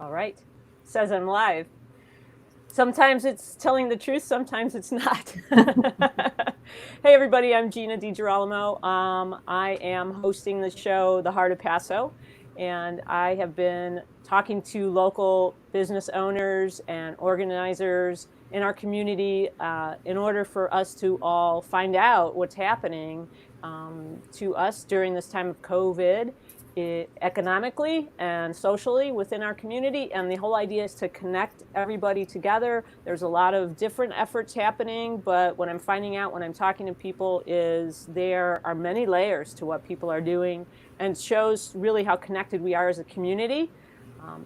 All right. Says I'm live. Sometimes it's telling the truth, sometimes it's not. Hey, everybody, I'm Gina DiGirolamo. I am hosting the show, The Heart of Paso, and I have been talking to local business owners and organizers in our community in order for us to all find out what's happening to us during this time of COVID. Economically and socially within our community. And the whole idea is to connect everybody together. There's a lot of different efforts happening, but what I'm finding out when I'm talking to people is there are many layers to what people are doing, and shows really how connected we are as a community.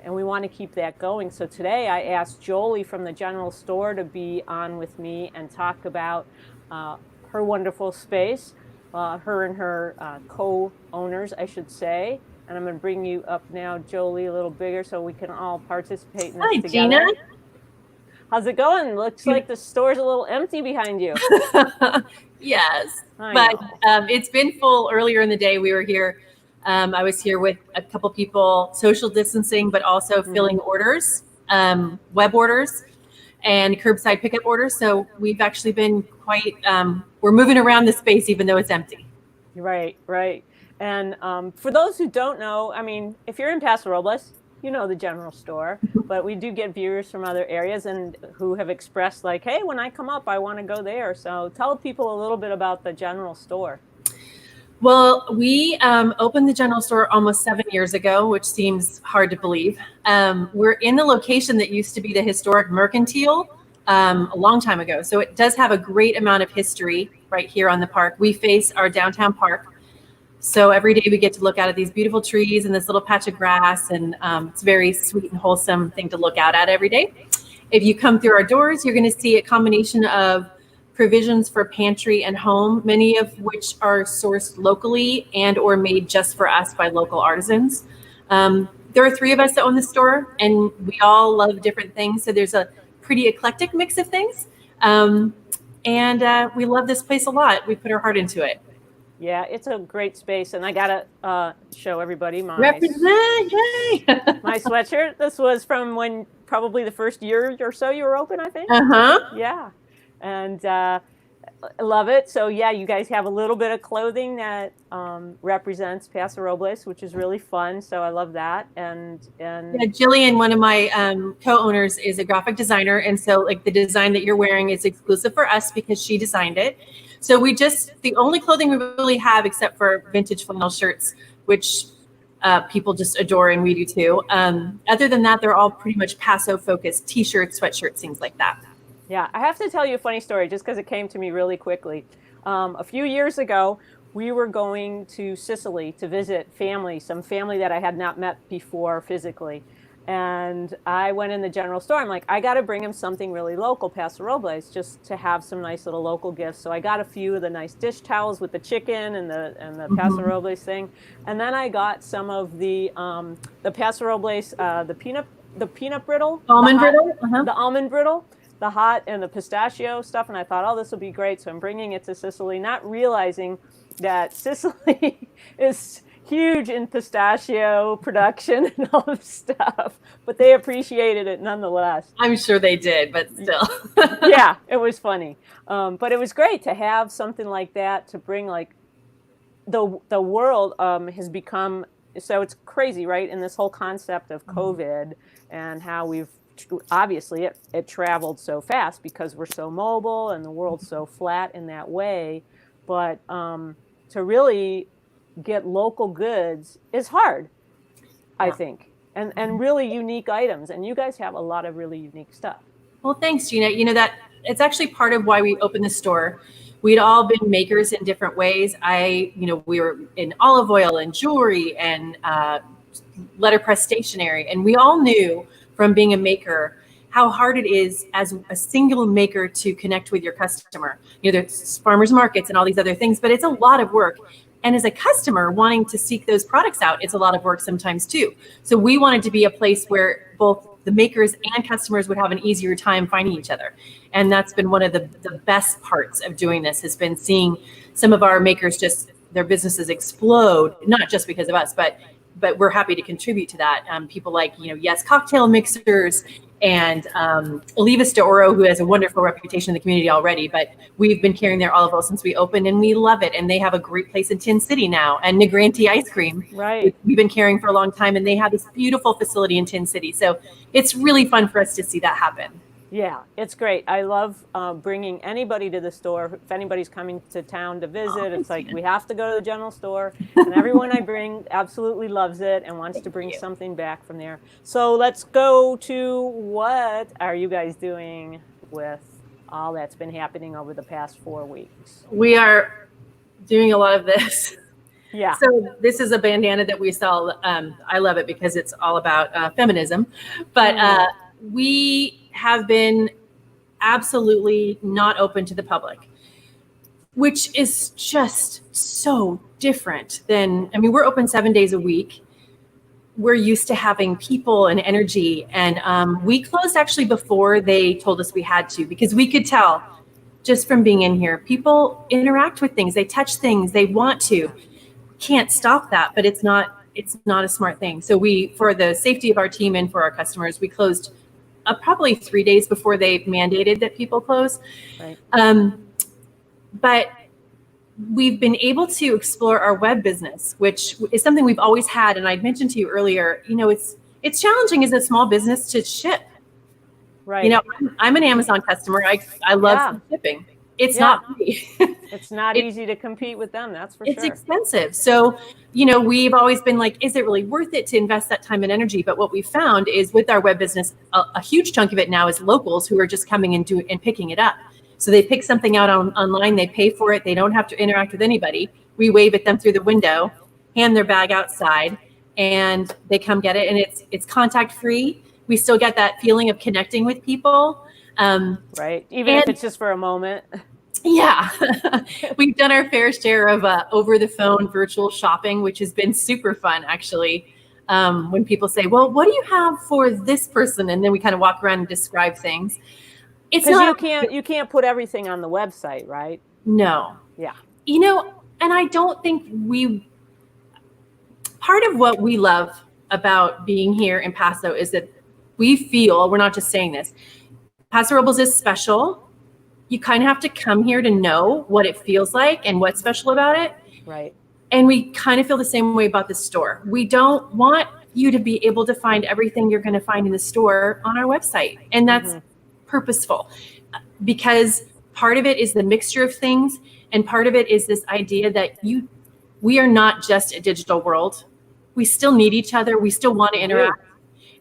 And we want to keep that going. So today I asked Joeli from the General Store to be on with me and talk about her wonderful space. Her and her co-owners, I should say. And I'm going to bring you up now, Joeli, a little bigger so we can all participate in this together. Gina. How's it going? Looks like the store's a little empty behind you. Yes, but it's been full. Earlier in the day, we were here. I was here with a couple people, social distancing, but also filling orders, web orders, and curbside pickup orders. So we've actually been quite, we're moving around the space even though it's empty. Right, right. And for those who don't know, I mean, if you're in Paso Robles, you know the General Store, but we do get viewers from other areas and who have expressed like, hey, when I come up, I want to go there. So tell people a little bit about the General Store. Well, we opened the General Store almost 7 years ago, which seems hard to believe. We're in the location that used to be the historic Mercantile a long time ago. So it does have a great amount of history right here on the park. We face our downtown park. So every day we get to look out at these beautiful trees and this little patch of grass, and it's a very sweet and wholesome thing to look out at every day. If you come through our doors, you're going to see a combination of provisions for pantry and home, many of which are sourced locally and or made just for us by local artisans. There are 3 of us that own the store, and we all love different things. So there's a pretty eclectic mix of things. And we love this place a lot. We put our heart into it. Yeah, it's a great space, and I gotta show everybody my represent, yay! My sweatshirt. This was from when probably the first year or so you were open, I think. Yeah, and I love it. So yeah, you guys have a little bit of clothing that represents Paso Robles, which is really fun. So I love that. And yeah, Jillian, one of my co-owners, is a graphic designer, and so like the design that you're wearing is exclusive for us because she designed it. So the only clothing we really have, except for vintage flannel shirts, which people just adore, and we do too. Other than that, they're all pretty much Paso focused, t-shirts, sweatshirts, things like that. Yeah, I have to tell you a funny story just because it came to me really quickly. A few years ago, we were going to Sicily to visit some family that I had not met before physically. And I went in the General Store. I'm like, I got to bring him something really local, Paso Robles, just to have some nice little local gifts. So I got a few of the nice dish towels with the chicken and the Paso Robles thing. And then I got some of the Paso Robles, the peanut brittle. Almond brittle? The almond brittle. The hot and the pistachio stuff, and I thought, oh, this will be great. So I'm bringing it to Sicily, not realizing that Sicily is huge in pistachio production and all this stuff, but they appreciated it nonetheless. I'm sure they did, but still. Yeah, it was funny. But it was great to have something like that to bring. Like the world has become, so it's crazy, right? In this whole concept of COVID and how we've, obviously it traveled so fast because we're so mobile and the world's so flat in that way. But to really get local goods is hard, I think, and really unique items. And you guys have a lot of really unique stuff. Well, thanks, Gina. You know, that it's actually part of why we opened the store. We'd all been makers in different ways. We were in olive oil and jewelry and letterpress stationery, and we all knew from being a maker how hard it is as a single maker to connect with your customer. You know, there's farmers markets and all these other things, but it's a lot of work. And as a customer wanting to seek those products out, it's a lot of work sometimes too. So we wanted to be a place where both the makers and customers would have an easier time finding each other. And that's been one of the best parts of doing this, has been seeing some of our makers just, their businesses explode, not just because of us, but but we're happy to contribute to that. People like, Yes Cocktail Mixers and Olivas de Oro, who has a wonderful reputation in the community already, but we've been carrying their olive oil since we opened, and we love it. And they have a great place in Tin City now, and Negranti Ice Cream, right? We've been carrying for a long time, and they have this beautiful facility in Tin City. So it's really fun for us to see that happen. Yeah, it's great. I love bringing anybody to the store. If anybody's coming to town to visit, it's like we have to go to the general store. And everyone I bring absolutely loves it and wants to bring something back from there. So let's go to what are you guys doing with all that's been happening over the past 4 weeks? We are doing a lot of this. Yeah. So this is a bandana that we sell. I love it because it's all about feminism. But we have been absolutely not open to the public, which is just so different than, we're open 7 days a week. We're used to having people and energy. And we closed actually before they told us we had to, because we could tell just from being in here, people interact with things, they touch things, they want to. Can't stop that, but it's not a smart thing. So for the safety of our team and for our customers, we closed probably 3 days before they mandated that people close. Right. But we've been able to explore our web business, which is something we've always had. And I'd mentioned to you earlier, it's challenging as a small business to ship. Right. I'm an Amazon customer. I love shipping. It's not free. It's not easy to compete with them. That's for sure. It's expensive. So, we've always been like, is it really worth it to invest that time and energy? But what we found is with our web business, a huge chunk of it now is locals who are just coming and picking it up. So they pick something out online, they pay for it. They don't have to interact with anybody. We wave at them through the window, hand their bag outside, and they come get it. And it's contact free. We still get that feeling of connecting with people. Right. Even if it's just for a moment. Yeah. We've done our fair share of over the phone virtual shopping, which has been super fun, actually. When people say, well, what do you have for this person? And then we kind of walk around and describe things. It's not, you can't put everything on the website, right? No. Yeah. And I don't think part of what we love about being here in Paso is that we feel, we're not just saying this, Paso Robles is special. You kind of have to come here to know what it feels like and what's special about it. Right. And we kind of feel the same way about the store. We don't want you to be able to find everything you're going to find in the store on our website. And that's purposeful, because part of it is the mixture of things. And part of it is this idea that we are not just a digital world. We still need each other. We still want to interact.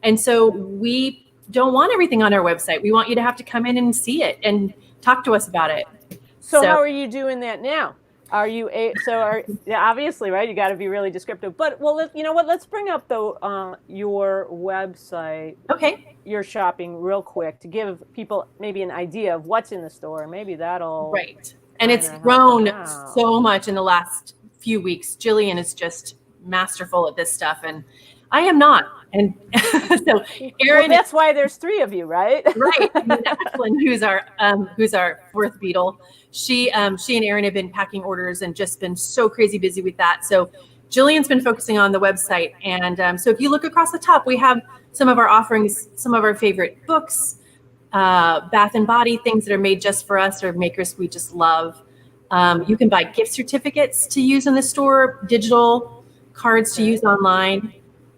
And so we don't want everything on our website. We want you to have to come in and see it and talk to us about it. So how are you doing that now? Are you obviously, right? You got to be really descriptive. But you know what? Let's bring up your website. Okay. Your shopping real quick to give people maybe an idea of what's in the store. Maybe that'll right. And it's grown so much in the last few weeks. Jillian is just masterful at this stuff, and I am not. And so Erin, that's why there's 3 of you, right? Right. Ashlyn, who's our 4th Beetle, she and Erin have been packing orders and just been so crazy busy with that. So Jillian's been focusing on the website. And so if you look across the top, we have some of our offerings, some of our favorite books, bath and body, things that are made just for us or makers we just love. You can buy gift certificates to use in the store, digital cards to use online.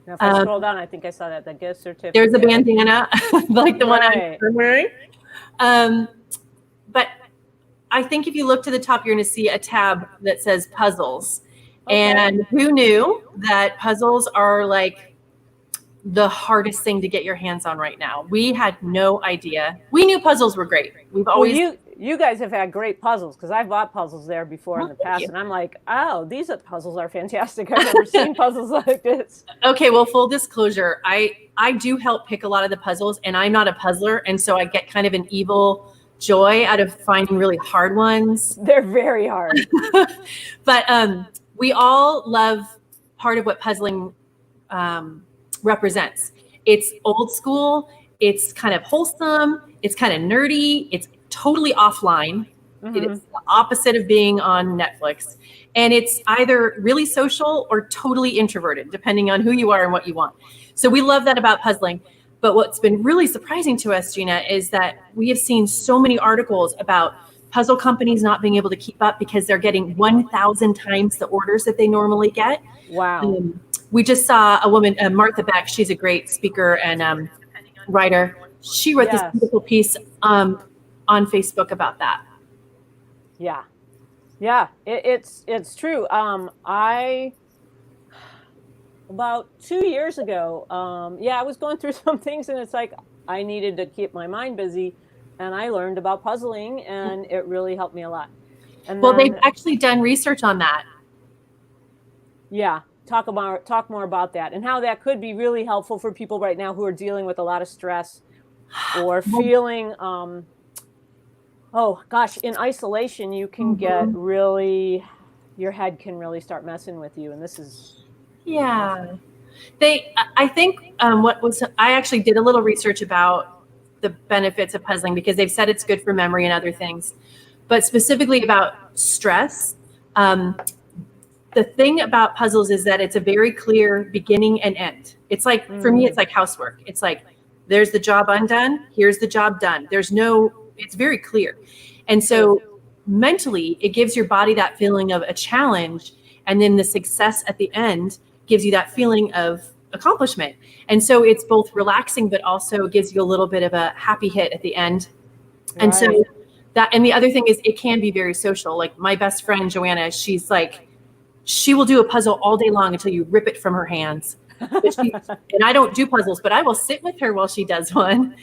Now, if I scroll down, I think I saw that, the gift certificate. There's a bandana, like the one I'm wearing. But I think if you look to the top, you're going to see a tab that says puzzles. Okay. And who knew that puzzles are like the hardest thing to get your hands on right now? We had no idea. We knew puzzles were great. We've always... You guys have had great puzzles, because I've bought puzzles there before in the past, and I'm like, oh, these puzzles are fantastic. I've never seen puzzles like this. Okay, well, full disclosure, I do help pick a lot of the puzzles, and I'm not a puzzler, and so I get kind of an evil joy out of finding really hard ones. They're very hard. But we all love part of what puzzling represents. It's old school, it's kind of wholesome, it's kind of nerdy, it's totally offline. It is the opposite of being on Netflix. And it's either really social or totally introverted, depending on who you are and what you want. So we love that about puzzling. But what's been really surprising to us, Gina, is that we have seen so many articles about puzzle companies not being able to keep up because they're getting 1,000 times the orders that they normally get. Wow. We just saw a woman, Martha Beck. She's a great speaker and writer. She wrote this beautiful piece on Facebook about that. Yeah. Yeah, it's true. About 2 years ago, I was going through some things, and it's like I needed to keep my mind busy, and I learned about puzzling, and it really helped me a lot. And well, they've actually done research on that. Yeah, talk more about that and how that could be really helpful for people right now who are dealing with a lot of stress or feeling. Oh gosh, in isolation, you can get really, your head can really start messing with you, and this is. Yeah, I think I actually did a little research about the benefits of puzzling because they've said it's good for memory and other things, but specifically about stress. The thing about puzzles is that it's a very clear beginning and end. It's like, for me, it's like housework. It's like, there's the job undone, here's the job done. It's very clear. And so mentally, it gives your body that feeling of a challenge. And then the success at the end gives you that feeling of accomplishment. And so it's both relaxing, but also gives you a little bit of a happy hit at the end. Right. And so and the other thing is it can be very social. Like my best friend, Joanna, she's like, she will do a puzzle all day long until you rip it from her hands. And I don't do puzzles, but I will sit with her while she does one.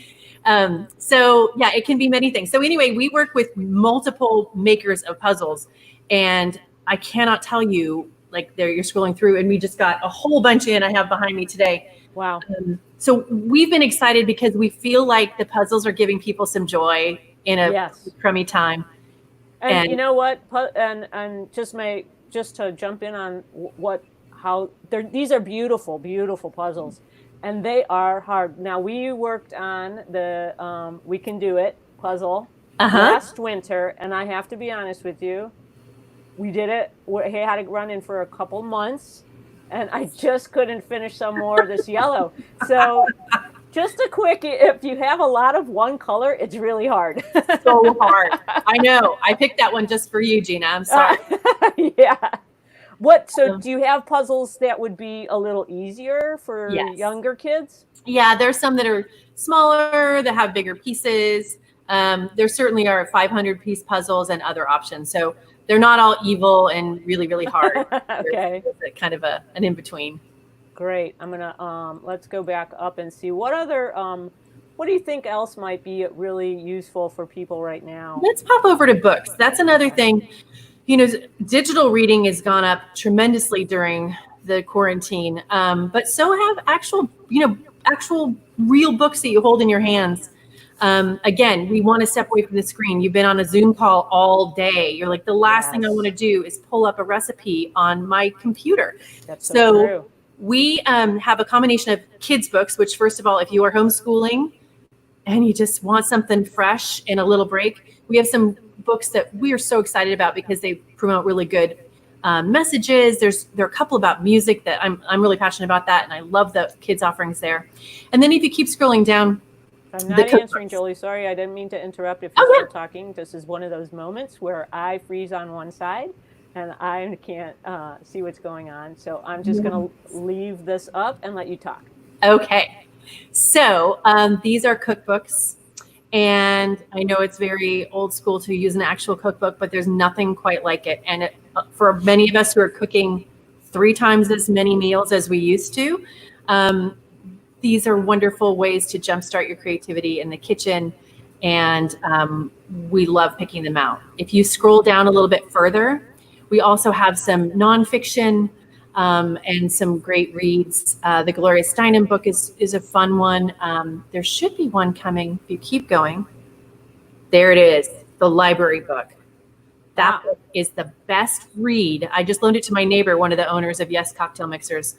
So yeah, it can be many things. So anyway, we work with multiple makers of puzzles, and I cannot tell you, like you're scrolling through, and we just got a whole bunch in I have behind me today. Wow. So we've been excited because we feel like the puzzles are giving people some joy in a crummy time. And you know what? And just to jump in on these are beautiful, beautiful puzzles, and they are hard. Now we worked on the We Can Do It puzzle last winter, and I have to be honest with you, we did it. We had it running for a couple months, and I just couldn't finish some more of this yellow. So just a quick, if you have a lot of one color, it's really hard. So hard. I know. I picked that one just for you, Gina. I'm sorry. Yeah. So do you have puzzles that would be a little easier for younger kids? Yeah, there's some that are smaller, that have bigger pieces. There certainly are 500-piece puzzles and other options. So they're not all evil and really, really hard. Okay. There's kind of an in-between. Great. I'm going to, let's go back up and see what other, what do you think else might be really useful for people right now? Let's pop over to books. That's another thing. You know, digital reading has gone up tremendously during the quarantine, but so have actual real books that you hold in your hands. Again, we want to step away from the screen. You've been on a Zoom call all day. You're like, the last thing I want to do is pull up a recipe on my computer. That's so true. We have a combination of kids' books, which, first of all, if you are homeschooling and you just want something fresh and a little break, we have some books that we are so excited about because they promote really good messages. There are a couple about music that I'm really passionate about that, and I love the kids' offerings there. And then if you keep scrolling down, I'm not answering, Joeli. Sorry, I didn't mean to interrupt if you're still talking. This is one of those moments where I freeze on one side and I can't see what's going on. So I'm just going to leave this up and let you talk. Okay. So these are cookbooks. And I know it's very old school to use an actual cookbook, but there's nothing quite like it. And for many of us who are cooking 3 times as many meals as we used to, these are wonderful ways to jumpstart your creativity in the kitchen. And we love picking them out. If you scroll down a little bit further, we also have some nonfiction and some great reads. The Gloria Steinem book is a fun one. There should be one coming if you keep going. There it is, the library book. That book is the best read. I just loaned it to my neighbor, one of the owners of Yes Cocktail Mixers.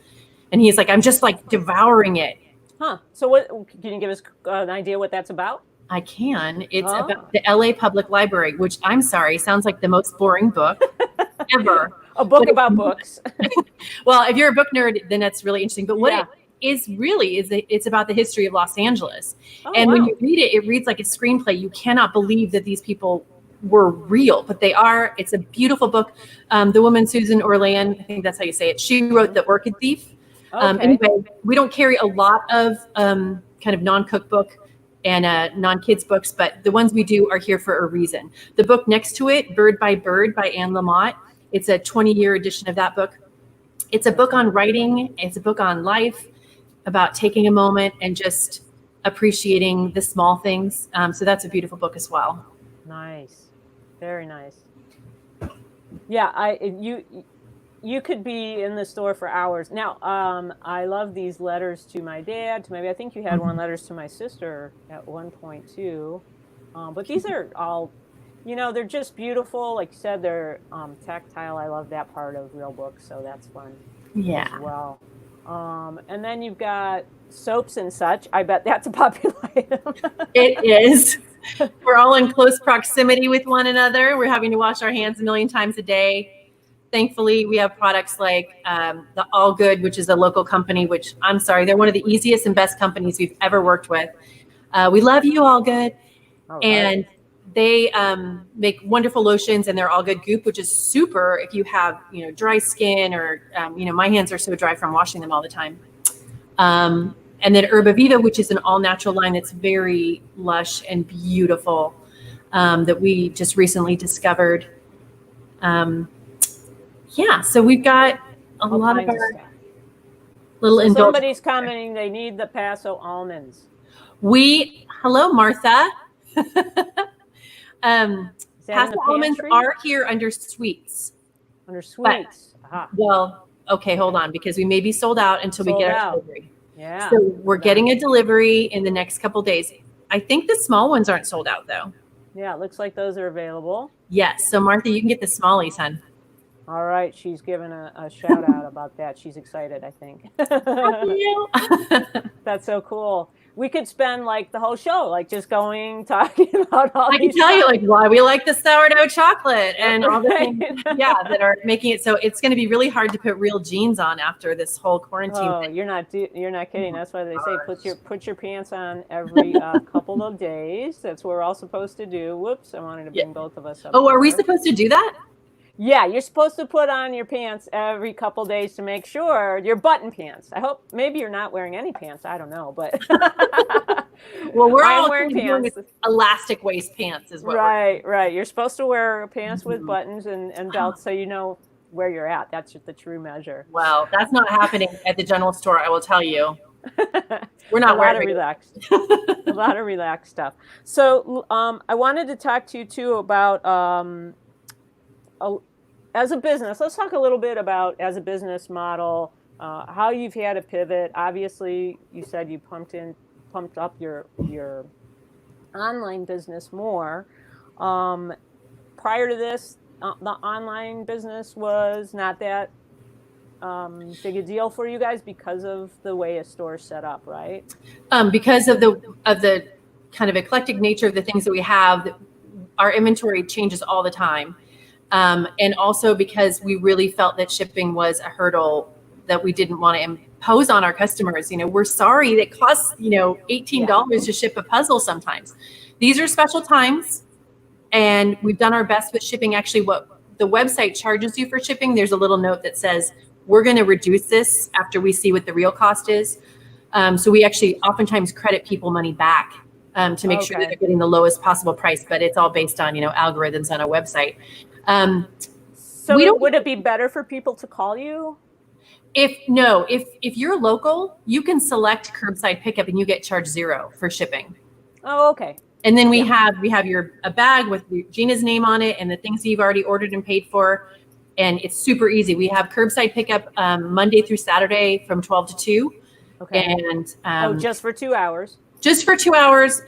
And he's like, I'm just like devouring it. Huh. So what can you give us an idea what that's about? I can. It's Oh. about the LA Public Library, which I'm sorry, sounds like the most boring book ever. A book But about books. well, if you're a book nerd, then that's really interesting. But what Yeah. it is really is that it's about the history of Los Angeles. Oh, And when wow. you read it, it reads like a screenplay. You cannot believe that these people were real, but they are. It's a beautiful book. The woman, Susan Orlean, I think that's how you say it, she wrote The Orchid Thief. Okay. Anyway, we don't carry a lot of kind of non-cookbook and non-kids books, but the ones we do are here for a reason. The book next to it, Bird by Bird by Anne Lamott, it's a 20-year edition of that book. It's a book on writing. It's a book on life, about taking a moment and just appreciating the small things. So that's a beautiful book as well. Nice. Very nice. Yeah, you could be in the store for hours. Now, I love these letters to my dad, to maybe I think you had one letters to my sister at one point too. But these are all, they're just beautiful. Like you said, they're tactile. I love that part of real books, so that's fun. Yeah. As well. And then you've got soaps and such. I bet that's a popular item. It is. We're all in close proximity with one another. We're having to wash our hands a million times a day. Thankfully, we have products like the All Good, which is a local company, which I'm sorry, they're one of the easiest and best companies we've ever worked with. We love you, All Good. All right. And they make wonderful lotions, and they're All Good Goop, which is super if you have, dry skin or, my hands are so dry from washing them all the time. And then Herba Viva, which is an all natural line that's very lush and beautiful, that we just recently discovered. So we've got a lot of our little indulgence. Somebody's commenting they need the Paso almonds. Hello, Martha. Paso almonds are here under sweets. Under sweets. Well, okay, hold on, because we may be sold out until we get our delivery. Yeah. So we're getting a delivery in the next couple days. I think the small ones aren't sold out though. Yeah, it looks like those are available. Yes. So Martha, you can get the smallies, hon. All right. She's given a shout out about that. She's excited, I think. Thank you. That's so cool. We could spend like the whole show, like just talking about all I can tell you like why we like the sourdough chocolate and all the things, that are making it. So it's going to be really hard to put real jeans on after this whole quarantine thing. You're not kidding. That's why they say put your pants on every couple of days. That's what we're all supposed to do. Whoops, I wanted to bring both of us up. Oh, are we supposed to do that? Yeah, you're supposed to put on your pants every couple days to make sure your button pants. I hope maybe you're not wearing any pants. I don't know, but well, we're all wearing pants. Elastic waist pants is what. Right. You're supposed to wear pants with buttons and belts, so you know where you're at. That's the true measure. Well, that's not happening at the general store. I will tell you. We're not a lot of relaxed stuff. So I wanted to talk to you too about. As a business, let's talk a little bit about as a business model, how you've had to pivot. Obviously, you said you pumped up your online business more. Prior to this, the online business was not that big a deal for you guys because of the way a store's set up, right? Because of the kind of eclectic nature of the things that we have, our inventory changes all the time. And also because we really felt that shipping was a hurdle that we didn't want to impose on our customers. We're sorry that costs, $18 to ship a puzzle sometimes. These are special times, and we've done our best with shipping. Actually, what the website charges you for shipping, there's a little note that says, we're going to reduce this after we see what the real cost is. So we actually oftentimes credit people money back to make sure that they're getting the lowest possible price, but it's all based on, algorithms on our website. So would it be better for people to call you? If you're local, you can select curbside pickup and you get charged $0 for shipping. Oh, okay. And then we have a bag with Gina's name on it and the things that you've already ordered and paid for. And it's super easy. We have curbside pickup Monday through Saturday from 12 to 2. Okay. And just for 2 hours. Just for 2 hours,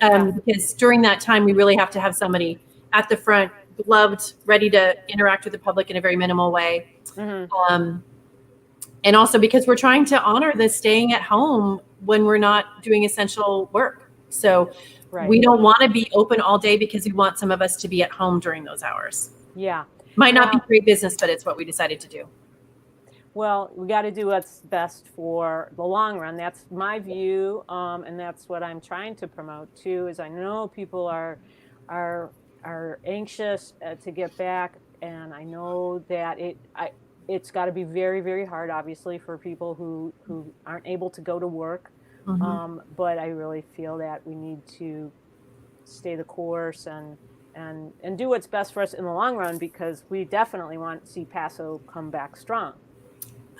because during that time we really have to have somebody at the front, gloved, ready to interact with the public in a very minimal way. Mm-hmm. And also because we're trying to honor the staying at home when we're not doing essential work. So Right. we don't want to be open all day because we want some of us to be at home during those hours. Yeah. Might not be great business, but it's what we decided to do. Well, we got to do what's best for the long run. That's my view, and that's what I'm trying to promote too. Is I know people are anxious to get back, and I know that it's got to be very, very hard, obviously, for people who aren't able to go to work. Mm-hmm. But I really feel that we need to stay the course and do what's best for us in the long run, because we definitely want to see Paso come back strong.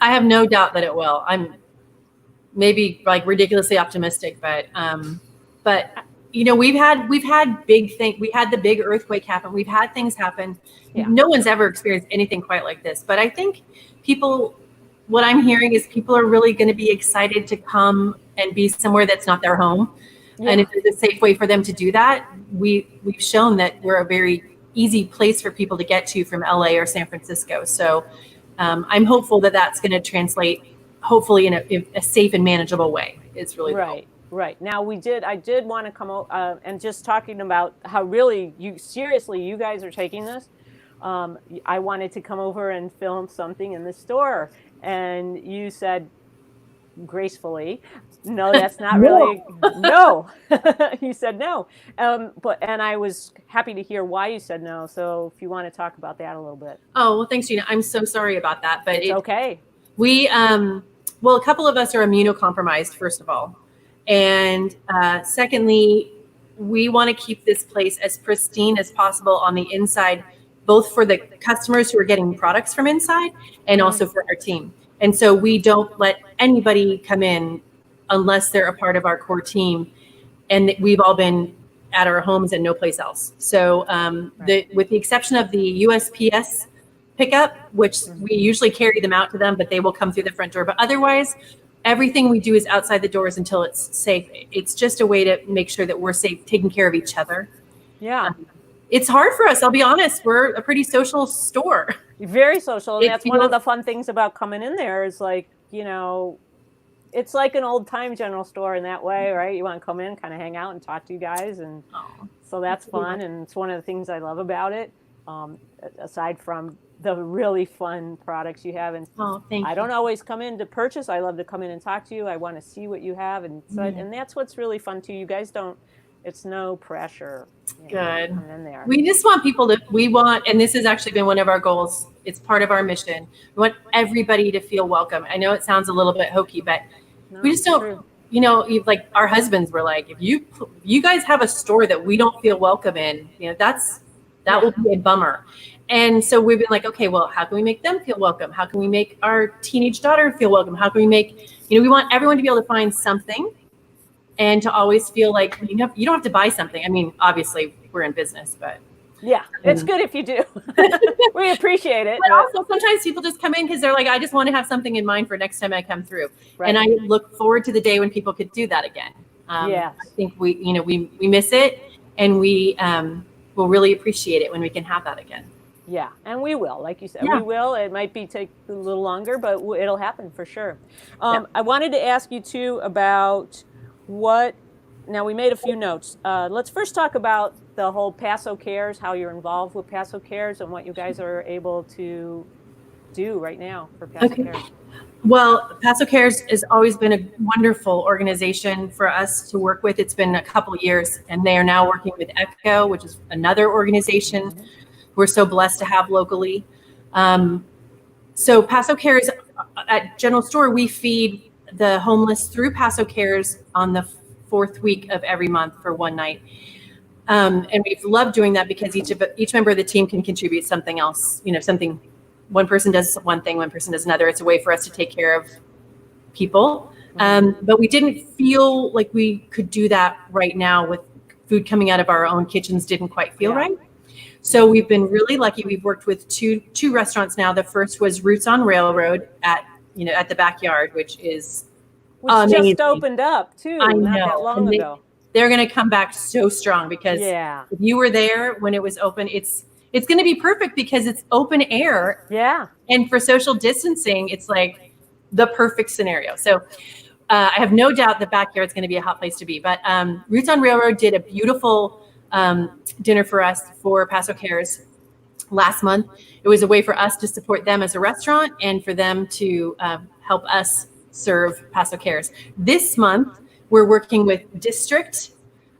I have no doubt that it will. I'm maybe like ridiculously optimistic, but you know, we've had big things. We had the big earthquake happen. We've had things happen. Yeah. No one's ever experienced anything quite like this. But I think what I'm hearing is people are really going to be excited to come and be somewhere that's not their home. Yeah. And if there's a safe way for them to do that, we've shown that we're a very easy place for people to get to from LA or San Francisco. So I'm hopeful that that's going to translate, hopefully in a safe and manageable way. It's really right. Right. Now I did want to come out and just talking about how really you guys are taking this. I wanted to come over and film something in the store, and you said gracefully, no, that's not really, no. You said no. And I was happy to hear why you said no. So if you want to talk about that a little bit. Oh, well, thanks, Gina. I'm so sorry about that, but it's okay. We, well, a couple of us are immunocompromised, first of all. And secondly, we want to keep this place as pristine as possible on the inside, both for the customers who are getting products from inside and also for our team. And so we don't let anybody come in unless they're a part of our core team. And we've all been at our homes and no place else. So with the exception of the USPS pickup, which we usually carry them out to them, but they will come through the front door. But otherwise, everything we do is outside the doors until it's safe. It's just a way to make sure that we're safe, taking care of each other. Yeah. It's hard for us. I'll be honest. We're a pretty social store. Very social. And that's one of the fun things about coming in there is like, you know, it's like an old time general store in that way, right? You want to come in, kind of hang out and talk to you guys. And so that's fun. And it's one of the things I love about it. Aside from the really fun products you have. And I don't always come in to purchase. I love to come in and talk to you. I want to see what you have. And so, and that's what's really fun too. You guys don't, it's no pressure. Good. In there. We just want people and this has actually been one of our goals. It's part of our mission. We want everybody to feel welcome. I know it sounds a little bit hokey, but we just don't, you know, like our husbands were like, if you guys have a store that we don't feel welcome in, you know, that will be a bummer. And so we've been like, okay, well, how can we make them feel welcome? How can we make our teenage daughter feel welcome? How can we make, you know, we want everyone to be able to find something and to always feel like, you know, you don't have to buy something. I mean, obviously we're in business, but. Yeah, it's good if you do. We appreciate it. But also sometimes people just come in because they're like, I just want to have something in mind for next time I come through. Right. And I look forward to the day when people could do that again. I think we miss it, and we will really appreciate it when we can have that again. Yeah, and we will, like you said, we will. It might take a little longer, but it'll happen for sure. I wanted to ask you too about now we made a few notes. Let's first talk about the whole Paso Cares, how you're involved with Paso Cares and what you guys are able to do right now for Paso Cares. Well, Paso Cares has always been a wonderful organization for us to work with. It's been a couple of years, and they are now working with ECHO, which is another organization we're so blessed to have locally. So Paso Cares, at General Store, we feed the homeless through Paso Cares on the 4th week of every month for one night. And we've loved doing that because each member of the team can contribute something else, you know, something. One person does one thing, one person does another. It's a way for us to take care of people. But we didn't feel like we could do that right now with food coming out of our own kitchens. Didn't quite feel right. So we've been really lucky. We've worked with two restaurants now. The first was Roots on Railroad at the Backyard, which just opened up too. I know. Not that long ago. They're going to come back so strong because if you were there when it was open, it's going to be perfect because it's open air. Yeah. And for social distancing, it's like the perfect scenario. So I have no doubt the backyard's going to be a hot place to be. But Roots on Railroad did a beautiful dinner for us for Paso Cares last month. It was a way for us to support them as a restaurant and for them to help us serve Paso Cares. This month, we're working with District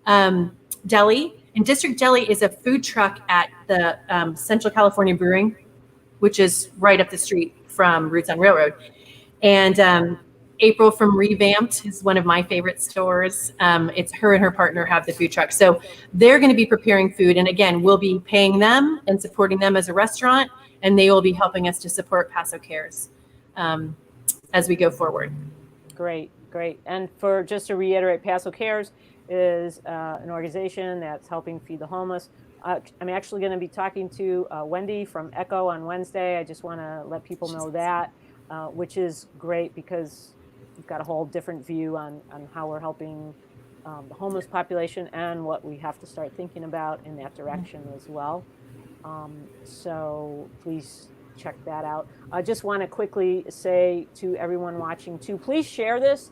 Deli. And District Deli is a food truck at the Central California Brewing, which is right up the street from Roots on Railroad. And April from Revamped is one of my favorite stores. It's her and her partner have the food truck. So they're going to be preparing food. And again, we'll be paying them and supporting them as a restaurant. And they will be helping us to support Paso Cares as we go forward. Great, great. And for just to reiterate, Paso Cares is an organization that's helping feed the homeless. I'm actually going to be talking to Wendy from Echo on Wednesday. I just want to let people know that, which is great because we've got a whole different view on how we're helping the homeless population and what we have to start thinking about in that direction as well. So please check that out. I just want to quickly say to everyone watching too, please share this.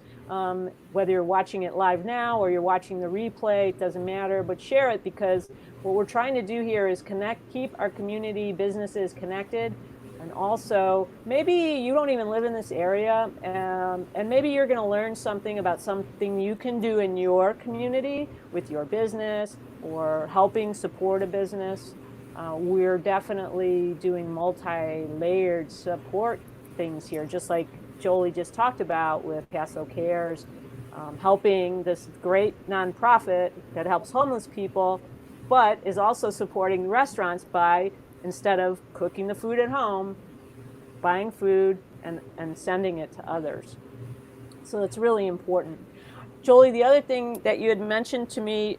Whether you're watching it live now or you're watching the replay, it doesn't matter, but share it because what we're trying to do here is keep our community businesses connected. And also, maybe you don't even live in this area, and maybe you're going to learn something about something you can do in your community with your business or helping support a business. We're definitely doing multi-layered support things here, just like Joeli just talked about with Paso Cares, helping this great nonprofit that helps homeless people, but is also supporting restaurants by, instead of cooking the food at home, buying food and sending it to others. So it's really important. Joeli, the other thing that you had mentioned to me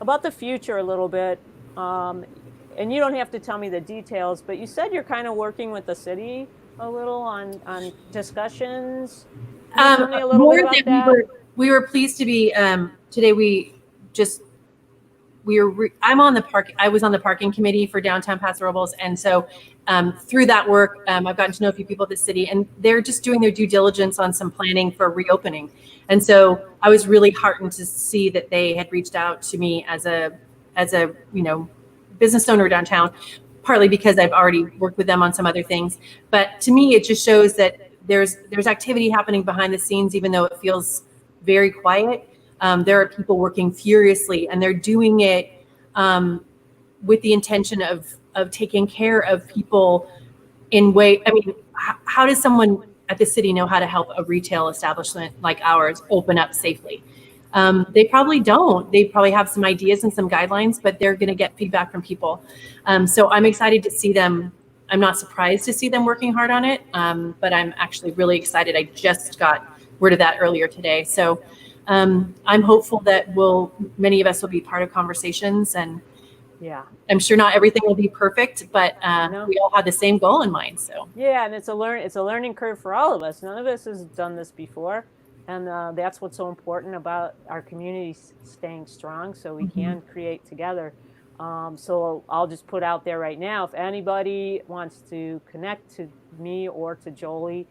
about the future a little bit, and you don't have to tell me the details, but you said you're kind of working with the city a little on discussions. Can you tell me a little bit about that? We were pleased to be today. I was on the parking committee for downtown Paso Robles, and so through that work, I've gotten to know a few people at the city, and they're just doing their due diligence on some planning for reopening. And so I was really heartened to see that they had reached out to me as a business owner downtown, partly because I've already worked with them on some other things. But to me, it just shows that there's activity happening behind the scenes, even though it feels very quiet. There are people working furiously, and they're doing it with the intention of taking care of people in way. I mean, how does someone at the city know how to help a retail establishment like ours open up safely? They probably don't. They probably have some ideas and some guidelines, but they're going to get feedback from people. So I'm excited to see them. I'm not surprised to see them working hard on it, but I'm actually really excited. I just got word of that earlier today. So I'm hopeful that many of us will be part of conversations, and yeah, I'm sure not everything will be perfect, but No. we all have the same goal in mind. So yeah, and it's a learning curve for all of us. None of us has done this before, and that's what's so important about our community staying strong, so we can create together. So I'll just put out there right now, if anybody wants to connect to me or to Joeli,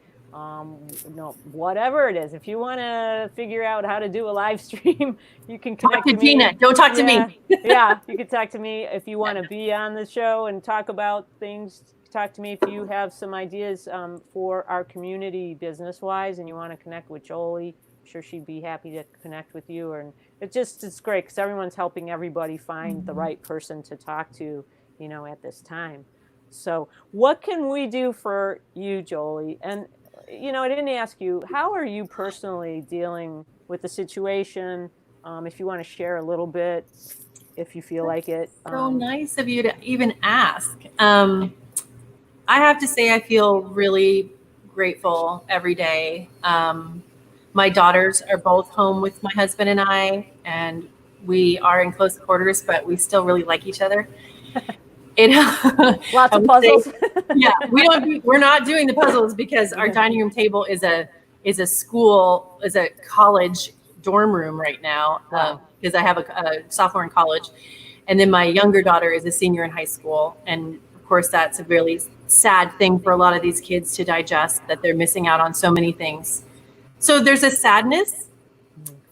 whatever it is, if you want to figure out how to do a live stream, you can connect to Gina. Don't talk to me. Yeah, you can talk to me if you want to be on the show and talk about things. Talk to me if you have some ideas for our community business-wise, and you want to connect with Joeli. I'm sure she'd be happy to connect with you. And it's great because everyone's helping everybody find the right person to talk to, at this time. So what can we do for you, Joeli? And I didn't ask you, how are you personally dealing with the situation? If you want to share a little bit, if you feel like it. So nice of you to even ask. I have to say, I feel really grateful every day. My daughters are both home with my husband and I, and we are in close quarters, but we still really like each other. Lots of puzzles. Yeah, we're not doing the puzzles because our dining room table is a college dorm room right now. Because I have a sophomore in college, and then my younger daughter is a senior in high school, and of course that's a really sad thing for a lot of these kids to digest, that they're missing out on so many things So there's a sadness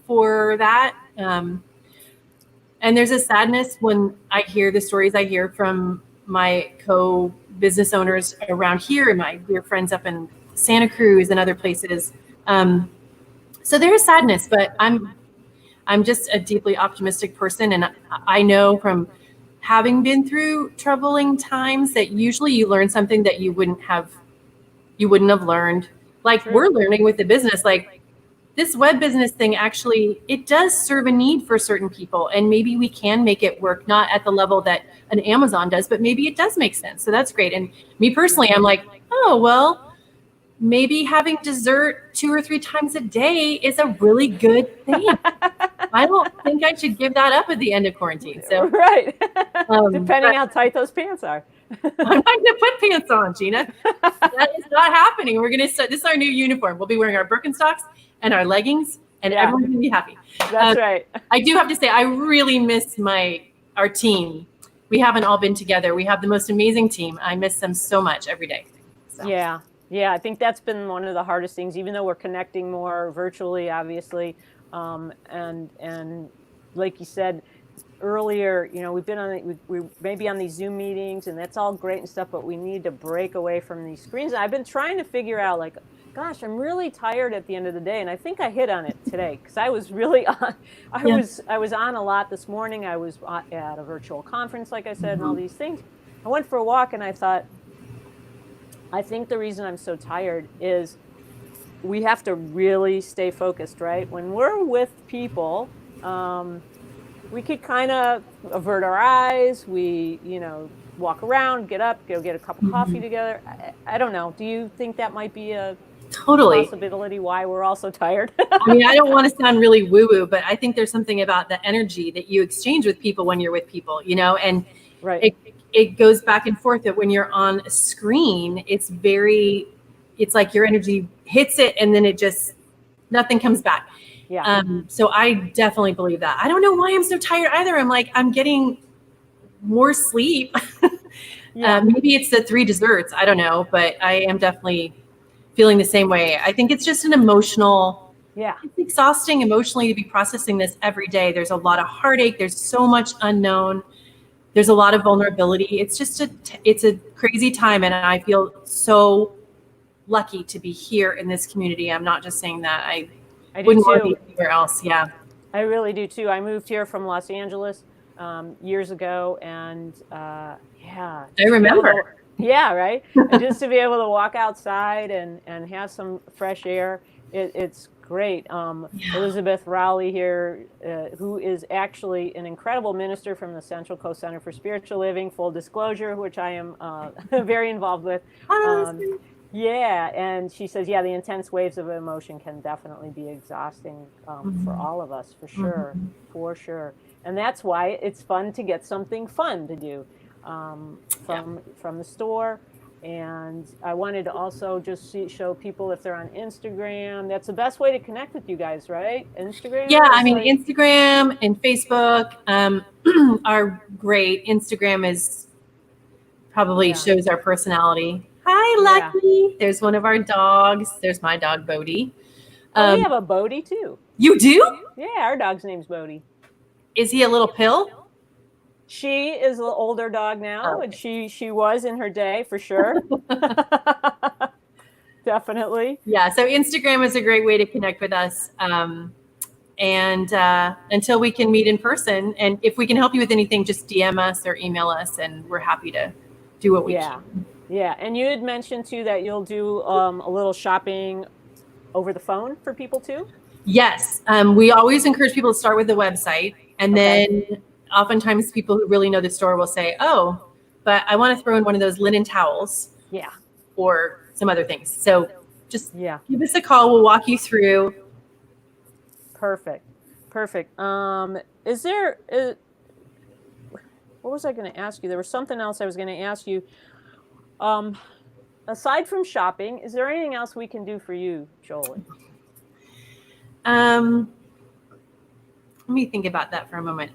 for that. And there's a sadness when I hear the stories I hear from my co-business owners around here and my dear friends up in Santa Cruz and other places. So there is sadness, but I'm just a deeply optimistic person. And I know from having been through troubling times that usually you learn something that you wouldn't have learned. Like True. we're learning with the business, like this web business thing, actually, it does serve a need for certain people. And maybe we can make it work, not at the level that an Amazon does, but maybe it does make sense. So that's great. And me personally, I'm like, oh, well, maybe having dessert 2 or 3 times a day is a really good thing. I don't think I should give that up at the end of quarantine. So right. Depending how tight those pants are. I'm not going to put pants on, Gina. That is not happening. We're going to start. This is our new uniform. We'll be wearing our Birkenstocks and our leggings, and everyone's going to be happy. That's right. I do have to say, I really miss our team. We haven't all been together. We have the most amazing team. I miss them so much every day. So. Yeah. I think that's been one of the hardest things, even though we're connecting more virtually, obviously. And like you said earlier, we've been we maybe on these Zoom meetings, and that's all great and stuff, but we need to break away from these screens. And I've been trying to figure out, like, gosh, I'm really tired at the end of the day, and I think I hit on it today because I was really on. I was on a lot this morning. I was at a virtual conference, like I said, and all these things. I went for a walk, and I thought, I think the reason I'm so tired is we have to really stay focused, right? When we're with people, we could kind of avert our eyes. We, walk around, get up, go get a cup of coffee together. I don't know. Do you think that might be a possibility why we're all so tired? I mean, I don't want to sound really woo-woo, but I think there's something about the energy that you exchange with people when you're with people, and right. It goes back and forth. That when you're on a screen, it's like your energy hits it and then nothing comes back. Yeah. So I definitely believe that. I don't know why I'm so tired either. I'm getting more sleep. Yeah. Maybe it's the 3 desserts. I don't know, but I am definitely feeling the same way. I think it's just an emotional. Yeah. It's exhausting emotionally to be processing this every day. There's a lot of heartache. There's so much unknown. There's a lot of vulnerability. It's just it's a crazy time. And I feel so lucky to be here in this community. I'm not just saying that. I wouldn't want to be anywhere else. Yeah. I really do too. I moved here from Los Angeles years ago, and I remember. Yeah, right. And just to be able to walk outside and have some fresh air, it's great. Elizabeth Rowley here, who is actually an incredible minister from the Central Coast Center for Spiritual Living, full disclosure, which I am very involved with. Yeah, and she says, the intense waves of emotion can definitely be exhausting for all of us, for sure. And that's why it's fun to get something fun to do from the store. And I wanted to also just show people, if they're on Instagram, that's the best way to connect with you guys, right? Instagram? Yeah, I mean, Instagram and Facebook are great. Instagram is probably shows our personality. Hi, Lucky. Yeah. There's one of our dogs. There's my dog, Bodie. We have a Bodie, too. You do? Yeah, our dog's name's Bodie. Is he a little pill? She is an older dog now, and she was in her day, for sure. Definitely. Yeah, so Instagram is a great way to connect with us. And until we can meet in person, and if we can help you with anything, just DM us or email us, and we're happy to do what we can. Yeah, and you had mentioned too that you'll do a little shopping over the phone for people too? Yes, we always encourage people to start with the website, and then oftentimes people who really know the store will say, oh, but I want to throw in one of those linen towels. Yeah. Or some other things. So just give us a call. We'll walk you through. Perfect. What was I going to ask you? There was something else I was going to ask you. Aside from shopping, is there anything else we can do for you, Joeli? Let me think about that for a moment.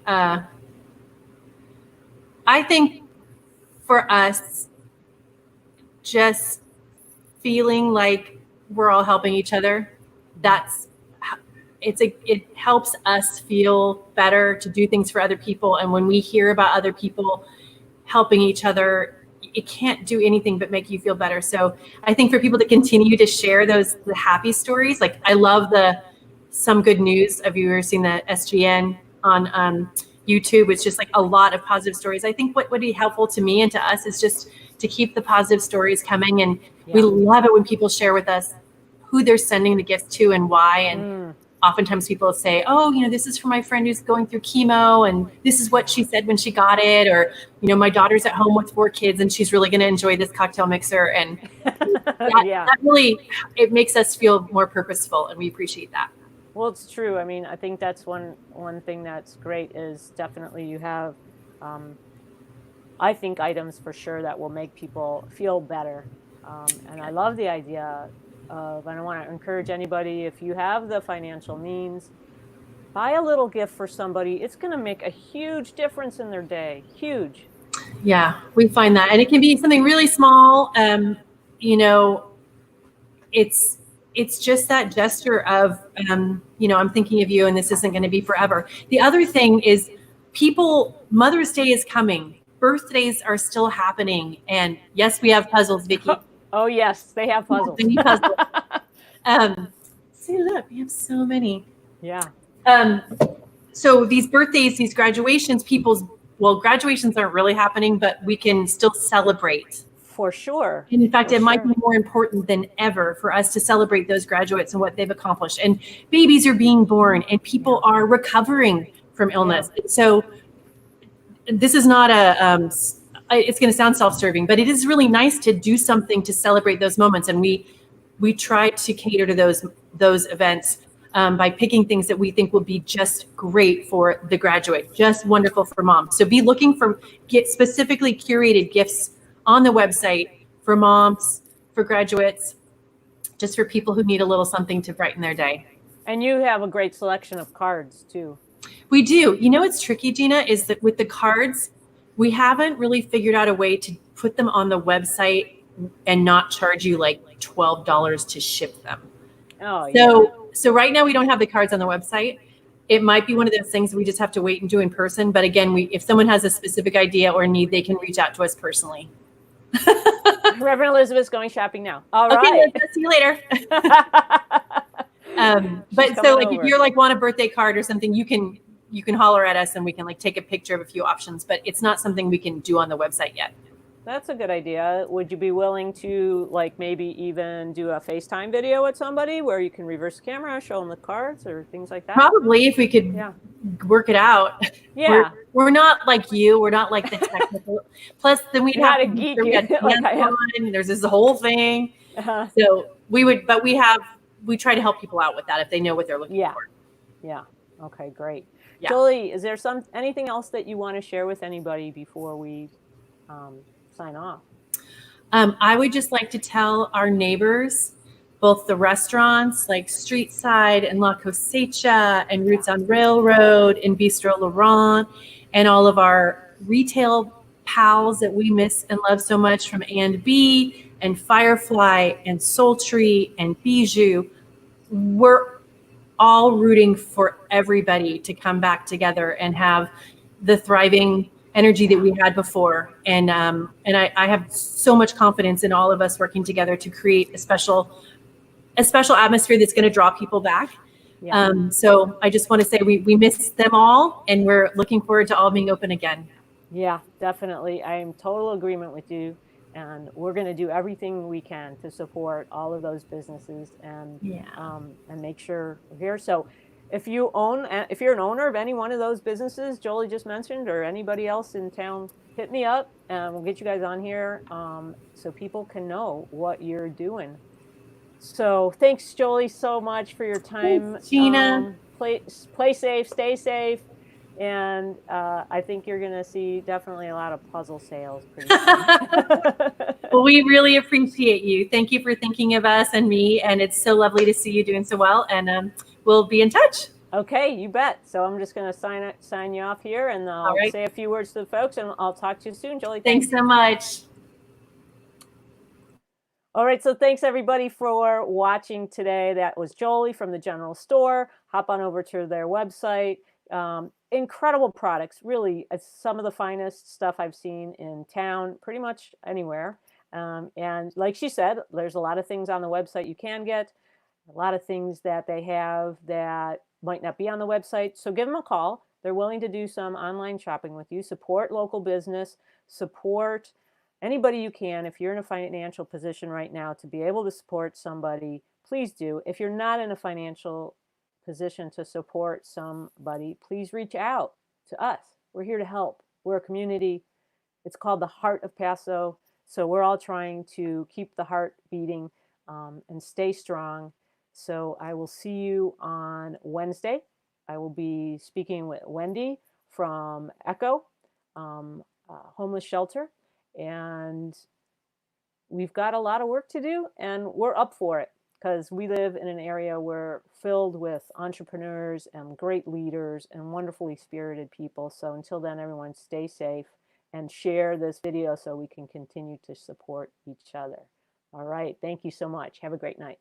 I think for us, just feeling like we're all helping each other that's it helps us feel better to do things for other people. And when we hear about other people helping each other, it can't do anything but make you feel better. So I think for people to continue to share the happy stories, like I love some good news. Have you ever seen the SGN on YouTube? It's just like a lot of positive stories. I think what would be helpful to me and to us is just to keep the positive stories coming. And we love it when people share with us who they're sending the gifts to and why. And oftentimes people say, oh, this is for my friend who's going through chemo, and this is what she said when she got it. Or, my daughter's at home with 4 kids and she's really going to enjoy this cocktail mixer. And that really, it makes us feel more purposeful, and we appreciate that. Well, it's true. I mean, I think that's one thing that's great is definitely you have, I think, items for sure that will make people feel better. And I love the idea and I want to encourage anybody, if you have the financial means, buy a little gift for somebody. It's going to make a huge difference in their day. Huge. Yeah, we find that. And it can be something really small. It's just that gesture of, I'm thinking of you and this isn't going to be forever. The other thing is Mother's Day is coming. Birthdays are still happening. And yes, we have puzzles, Vicki. Oh, yes, they have puzzles. See, look, we have so many. Yeah. So these birthdays, these graduations, graduations aren't really happening, but we can still celebrate. For sure. And in fact, it might be more important than ever for us to celebrate those graduates and what they've accomplished. And babies are being born and people are recovering from illness. Yeah. So this is not it's going to sound self-serving, but it is really nice to do something to celebrate those moments. And we try to cater to those events by picking things that we think will be just great for the graduate, just wonderful for mom. So be looking get specifically curated gifts on the website for moms, for graduates, just for people who need a little something to brighten their day. And you have a great selection of cards too. We do. What's tricky, Gina, is that with the cards, we haven't really figured out a way to put them on the website and not charge you like $12 to ship them. Oh, yeah. So right now we don't have the cards on the website. It might be one of those things we just have to wait and do in person. But again, if someone has a specific idea or need, they can reach out to us personally. Reverend Elizabeth's going shopping now. All right. Okay, see you later. But so like if you're like want a birthday card or something, you can holler at us and we can like take a picture of a few options, but it's not something we can do on the website yet. That's a good idea. Would you be willing to like maybe even do a FaceTime video with somebody where you can reverse the camera, show them the cards or things like that? Probably, if we could work it out. Yeah. We're not like you. We're not like the technical. Plus, then we'd have to geek. There's this whole thing. Uh-huh. So we try to help people out with that if they know what they're looking for. Yeah. Okay, great. Yeah. Joeli, is there anything else that you want to share with anybody before we sign off? I would just like to tell our neighbors, both the restaurants like Street Side and La Cosecha and Roots on Railroad and Bistro Laurent, and all of our retail pals that we miss and love so much from &B and Firefly and Sultry and Bijou. We're all rooting for everybody to come back together and have the thriving energy that we had before. And I have so much confidence in all of us working together to create a special atmosphere that's going to draw people back. Yeah. So I just want to say we miss them all and we're looking forward to all being open again. Yeah, definitely. I'm in total agreement with you. And we're going to do everything we can to support all of those businesses and make sure we're here. So if you're an owner of any one of those businesses Joeli just mentioned or anybody else in town, hit me up and we'll get you guys on here so people can know what you're doing. So thanks, Joeli, so much for your time. Thanks, Gina. Play safe, stay safe. And I think you're going to see definitely a lot of puzzle sales pretty soon. Well, we really appreciate you. Thank you for thinking of us and me. And it's so lovely to see you doing so well. And we'll be in touch. Okay, you bet. So I'm just going to sign you off here and I'll say a few words to the folks and I'll talk to you soon, Joeli. Thanks so much. All right, so thanks everybody for watching today. That was Joeli from the General Store. Hop on over to their website. Incredible products, really. It's some of the finest stuff I've seen in town, pretty much anywhere. And like she said, there's a lot of things on the website you can get, a lot of things that they have that might not be on the website. So give them a call. They're willing to do some online shopping with you. Support local business, support anybody you can. If you're in a financial position right now to be able to support somebody, please do. If you're not in a financial position to support somebody, please reach out to us. We're here to help. We're a community. It's called the Heart of Paso. So we're all trying to keep the heart beating and stay strong. So I will see you on Wednesday. I will be speaking with Wendy from Echo Homeless Shelter. And we've got a lot of work to do, and we're up for it because we live in an area where filled with entrepreneurs and great leaders and wonderfully spirited people. So until then, everyone stay safe and share this video so we can continue to support each other. All right. Thank you so much. Have a great night.